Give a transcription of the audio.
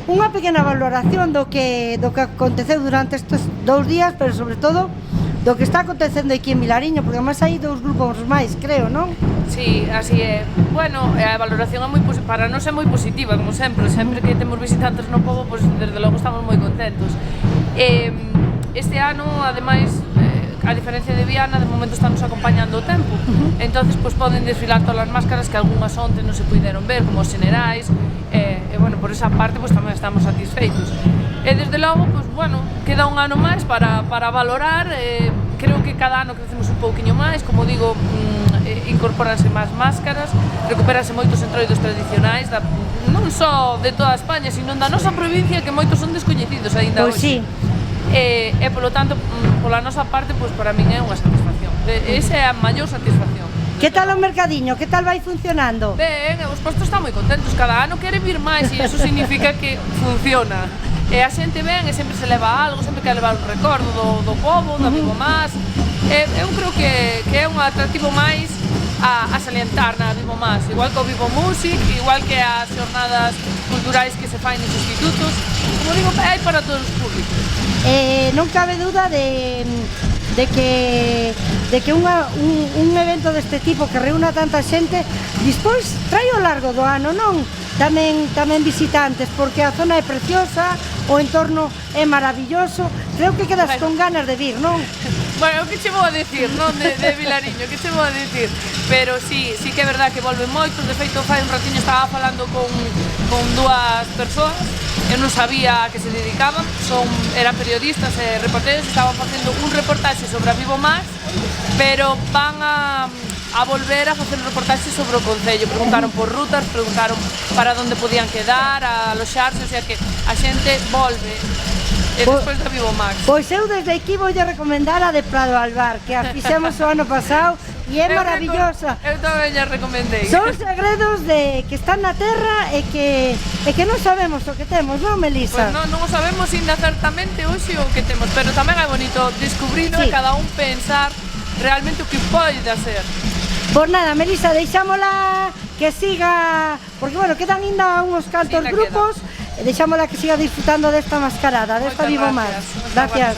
unha pequena valoración do que aconteceu durante estes 2 días, pero sobre todo do que está acontecendo aquí en Vilariño, porque además hai 2 grupos máis, creo, non? Sí, así é. Bueno, a valoración é para nós é moi positiva, como sempre que temos visitantes no pobo, pois desde logo estamos moi contentos. Este ano, ademais, a diferencia de Viana, de momento estamos acompañando o tempo. Entonces, pois poden desfilar todas as máscaras que algunhas onte non se puideron ver, como os xenerais, e bueno, por esa parte, pois tamén estamos satisfeitos. E desde logo, pois bueno, queda un ano máis para valorar, creo que cada ano crecemos un pouquiño máis, como digo, incorporanse máis máscaras, recuperanse moitos entroidos tradicionais, non só de toda España, sino da nosa provincia, que moitos son descoñecidos aínda hoxe. E polo tanto, pola nosa parte, pois para min é unha satisfacción. Esa é a maior satisfacción. Que tal o mercadiño? Que tal vai funcionando? Ben, os postos están moi contentos, cada ano queren vir máis e iso significa que funciona. E a xente ven e sempre se leva algo, sempre quer levar un recordo do pobo, da Vivo Más. Eu creo que é un atractivo máis a salientar na Vivo Más, igual que o Vivo Music, igual que as xornadas culturais que se fai nos institutos. Como digo, hai para todos os públicos. Non cabe duda de que un evento deste tipo que reúna tanta xente despois trae ao largo do ano, non? Tamén visitantes, porque a zona é preciosa, o entorno é maravilloso, creo que quedas con ganas de vir, non? Bueno, que che vou a dicir, non? De Vilariño, que che vou a dicir? Pero sí que é verdad que volven moitos, de feito fai un ratiño estaba falando con 2 persoas, eu non sabía a que se dedicaban, eran periodistas e reporteros, estaban facendo un reportaxe sobre a Vivo Más, pero van a volver a facer un reportaxe sobre o Concello. Preguntaron por rutas, preguntaron para onde podían quedar, a aloxarse, o sea que a xente volve. E despois da Vivo Más. Pois eu desde aquí voulle recomendar a de Prado Albar, que a fixemos o ano pasado e é maravillosa. Eu tamén lle recomendei. Son segredos que están na terra e que non sabemos o que temos, non, Melisa? Pois non o sabemos ainda certamente hoxe o que temos, pero tamén é bonito descubrilo e cada un pensar realmente o que pode ser. Pois nada, Melisa, deixámola que siga, porque bueno, quedan ainda uns cantos grupos, e deixámola que siga disfrutando desta mascarada, desta Vivo Más. Gracias.